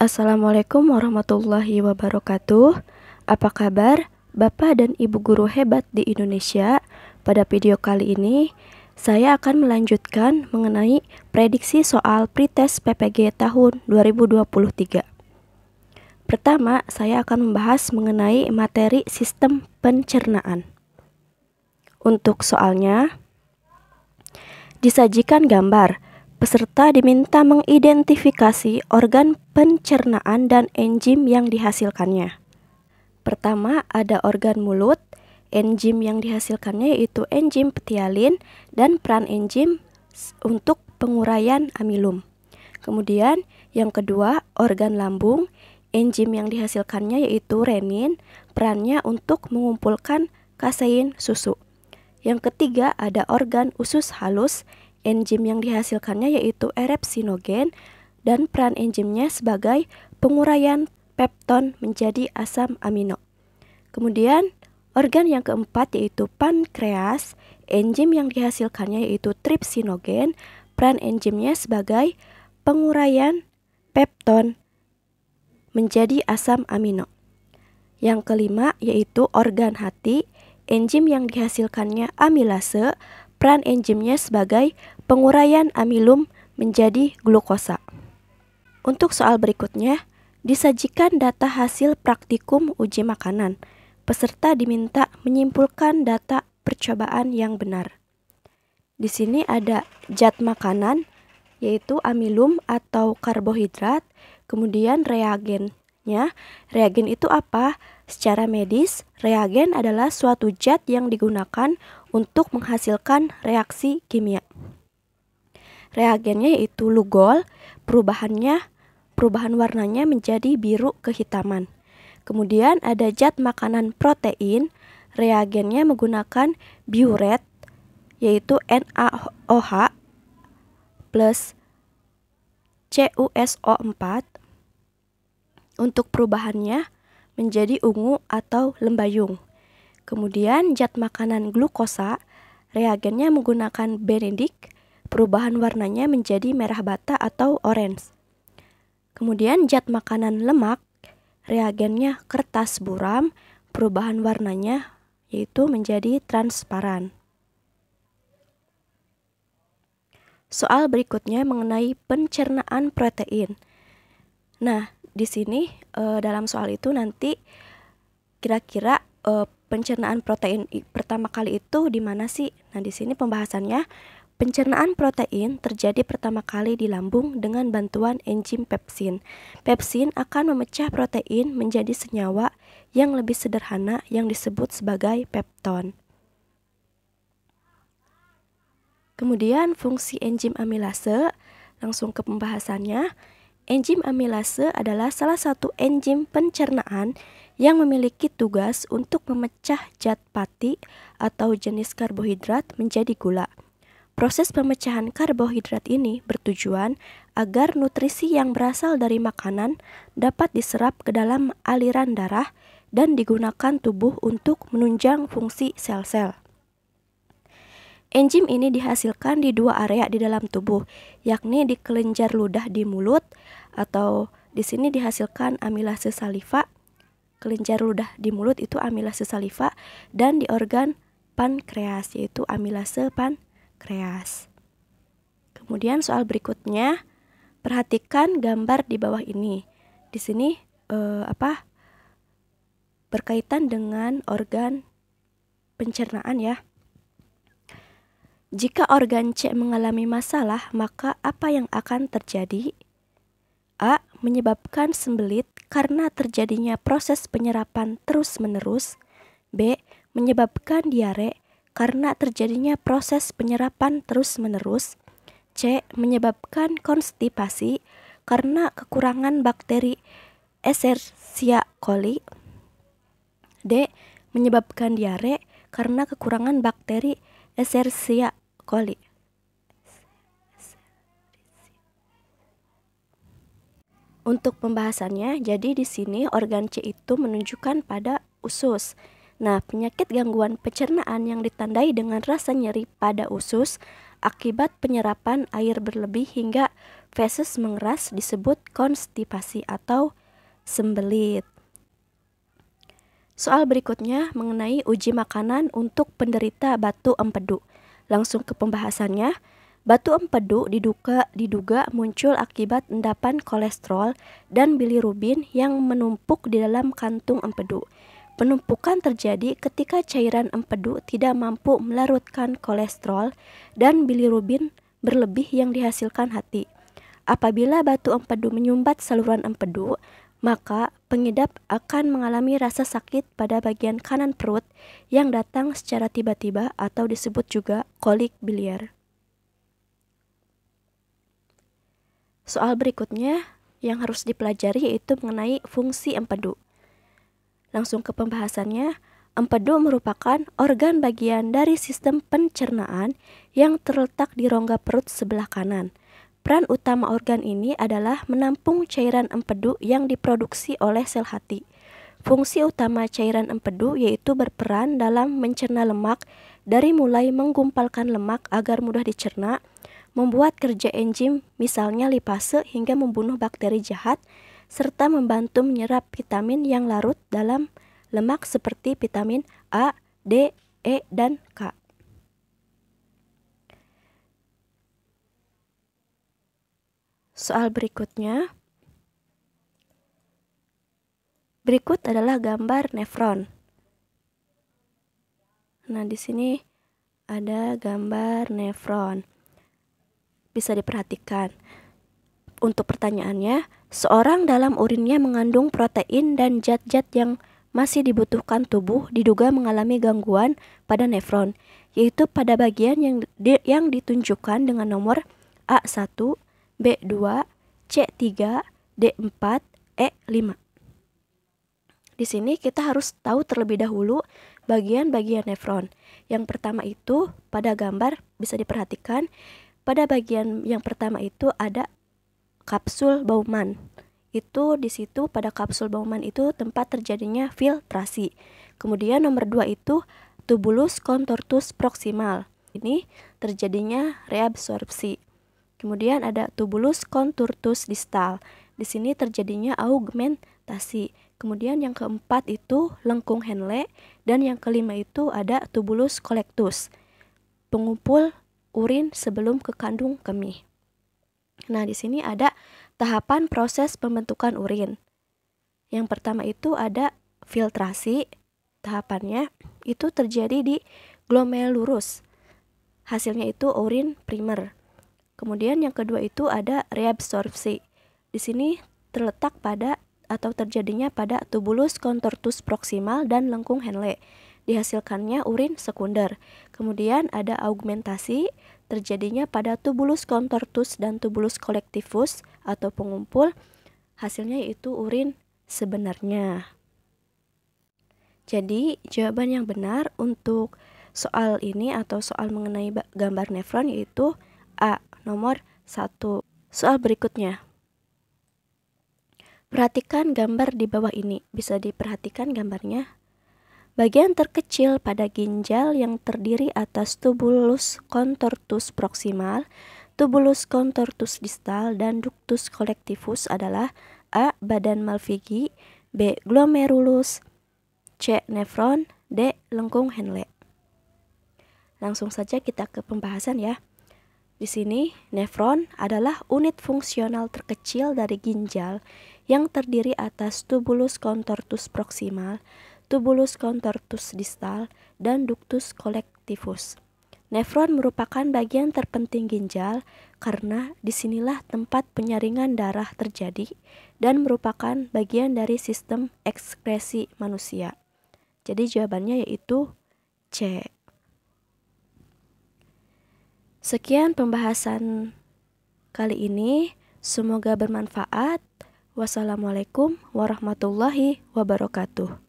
Assalamualaikum warahmatullahi wabarakatuh. Apa kabar Bapak dan Ibu guru hebat di Indonesia? Pada video kali ini, saya akan melanjutkan mengenai prediksi soal pretest PPG tahun 2023. Pertama, saya akan membahas mengenai materi sistem pencernaan. Untuk soalnya, disajikan gambar. Peserta diminta mengidentifikasi organ pencernaan dan enzim yang dihasilkannya. Pertama, ada organ mulut. Enzim yang dihasilkannya yaitu enzim ptialin dan peran enzim untuk penguraian amilum. Kemudian, yang kedua, organ lambung. Enzim yang dihasilkannya yaitu renin, perannya untuk mengumpulkan kasein susu. Yang ketiga, ada organ usus halus. Enzim yang dihasilkannya yaitu erepsinogen dan peran enzimnya sebagai penguraian pepton menjadi asam amino. Kemudian organ yang keempat yaitu pankreas. Enzim yang dihasilkannya yaitu tripsinogen, peran enzimnya sebagai penguraian pepton menjadi asam amino. Yang kelima yaitu organ hati. Enzim yang dihasilkannya amilase, peran enzimnya sebagai penguraian amilum menjadi glukosa. Untuk soal berikutnya, disajikan data hasil praktikum uji makanan. Peserta diminta menyimpulkan data percobaan yang benar. Di sini ada zat makanan, yaitu amilum atau karbohidrat, kemudian reagennya. Reagen itu apa? Secara medis, reagen adalah suatu zat yang digunakan untuk menghasilkan reaksi kimia. Reagennya yaitu lugol, perubahan warnanya menjadi biru kehitaman. Kemudian ada zat makanan protein, reagennya menggunakan biuret, yaitu NaOH plus CuSO4. Untuk perubahannya menjadi ungu atau lembayung. Kemudian zat makanan glukosa, reagennya menggunakan benedik, perubahan warnanya menjadi merah bata atau orange. Kemudian zat makanan lemak, reagennya kertas buram, perubahan warnanya yaitu menjadi transparan. Soal berikutnya mengenai pencernaan protein. Nah, di sini dalam soal itu nanti kira-kira pencernaan protein pertama kali itu di mana sih? Nah, di sini pembahasannya pencernaan protein terjadi pertama kali di lambung dengan bantuan enzim pepsin. Pepsin akan memecah protein menjadi senyawa yang lebih sederhana yang disebut sebagai pepton. Kemudian fungsi enzim amilase, langsung ke pembahasannya. Enzim amilase adalah salah satu enzim pencernaan yang memiliki tugas untuk memecah zat pati atau jenis karbohidrat menjadi gula. Proses pemecahan karbohidrat ini bertujuan agar nutrisi yang berasal dari makanan dapat diserap ke dalam aliran darah dan digunakan tubuh untuk menunjang fungsi sel-sel. Enzim ini dihasilkan di dua area di dalam tubuh, yakni di kelenjar ludah di mulut, atau di sini dihasilkan amilase saliva. Kelenjar ludah di mulut itu amilase saliva, dan di organ pankreas yaitu amilase pankreas. Kemudian soal berikutnya, perhatikan gambar di bawah ini. Di sini berkaitan dengan organ pencernaan ya. Jika organ C mengalami masalah, maka apa yang akan terjadi? A. Menyebabkan sembelit karena terjadinya proses penyerapan terus-menerus. B. Menyebabkan diare karena terjadinya proses penyerapan terus-menerus. C. Menyebabkan konstipasi karena kekurangan bakteri Escherichia coli. D. Menyebabkan diare karena kekurangan bakteri Escherichia coli. Untuk pembahasannya, jadi di sini organ C itu menunjukkan pada usus. Nah, penyakit gangguan pencernaan yang ditandai dengan rasa nyeri pada usus akibat penyerapan air berlebih hingga feses mengeras disebut konstipasi atau sembelit. Soal berikutnya mengenai uji makanan untuk penderita batu empedu. Langsung ke pembahasannya. Batu empedu diduga muncul akibat endapan kolesterol dan bilirubin yang menumpuk di dalam kantung empedu. Penumpukan terjadi ketika cairan empedu tidak mampu melarutkan kolesterol dan bilirubin berlebih yang dihasilkan hati. Apabila batu empedu menyumbat saluran empedu, maka pengidap akan mengalami rasa sakit pada bagian kanan perut yang datang secara tiba-tiba atau disebut juga kolik biliar. Soal berikutnya yang harus dipelajari yaitu mengenai fungsi empedu. Langsung ke pembahasannya. Empedu merupakan organ bagian dari sistem pencernaan yang terletak di rongga perut sebelah kanan. Peran utama organ ini adalah menampung cairan empedu yang diproduksi oleh sel hati. Fungsi utama cairan empedu yaitu berperan dalam mencerna lemak dari mulai menggumpalkan lemak agar mudah dicerna, membuat kerja enzim misalnya lipase hingga membunuh bakteri jahat, serta membantu menyerap vitamin yang larut dalam lemak seperti vitamin A, D, E, dan K. Soal berikutnya. Berikut adalah gambar nefron. Nah, di sini ada gambar nefron. Bisa diperhatikan. Untuk pertanyaannya, seorang dalam urinnya mengandung protein dan zat-zat yang masih dibutuhkan tubuh diduga mengalami gangguan pada nefron, yaitu pada bagian yang ditunjukkan dengan nomor A1, B2, C3, D4, E5. Di sini kita harus tahu terlebih dahulu bagian-bagian nefron. Yang pertama itu pada gambar bisa diperhatikan, pada bagian yang pertama itu ada kapsul Bowman. Itu di situ pada kapsul Bowman itu tempat terjadinya filtrasi. Kemudian nomor 2 itu tubulus contortus proximal. Ini terjadinya reabsorpsi. Kemudian ada tubulus contortus distal. Di sini terjadinya augmentasi. Kemudian yang keempat itu lengkung Henle, dan yang kelima itu ada tubulus collectus, pengumpul urin sebelum ke kandung kemih. Nah, di sini ada tahapan proses pembentukan urin. Yang pertama itu ada filtrasi. Tahapannya itu terjadi di glomerulus. Hasilnya itu urin primer. Kemudian yang kedua itu ada reabsorpsi. Di sini terletak pada atau terjadinya pada tubulus contortus proximal dan lengkung Henle. Dihasilkannya urin sekunder. Kemudian ada augmentasi, terjadinya pada tubulus contortus dan tubulus collectivus atau pengumpul. Hasilnya yaitu urin sebenarnya. Jadi jawaban yang benar untuk soal ini atau soal mengenai gambar nefron yaitu A, nomor 1. Soal berikutnya. Perhatikan gambar di bawah ini. Bisa diperhatikan gambarnya. Bagian terkecil pada ginjal yang terdiri atas tubulus contortus proximal, tubulus contortus distal, dan ductus collectivus adalah A. badan Malpighi, B. glomerulus, C. nefron, D. lengkung Henle. Langsung saja kita ke pembahasan ya. Di sini, nefron adalah unit fungsional terkecil dari ginjal yang terdiri atas tubulus contortus proximal, tubulus contortus distal, dan ductus collectivus. Nefron merupakan bagian terpenting ginjal karena disinilah tempat penyaringan darah terjadi dan merupakan bagian dari sistem ekskresi manusia. Jadi jawabannya yaitu C. Sekian pembahasan kali ini, semoga bermanfaat. Wassalamualaikum warahmatullahi wabarakatuh.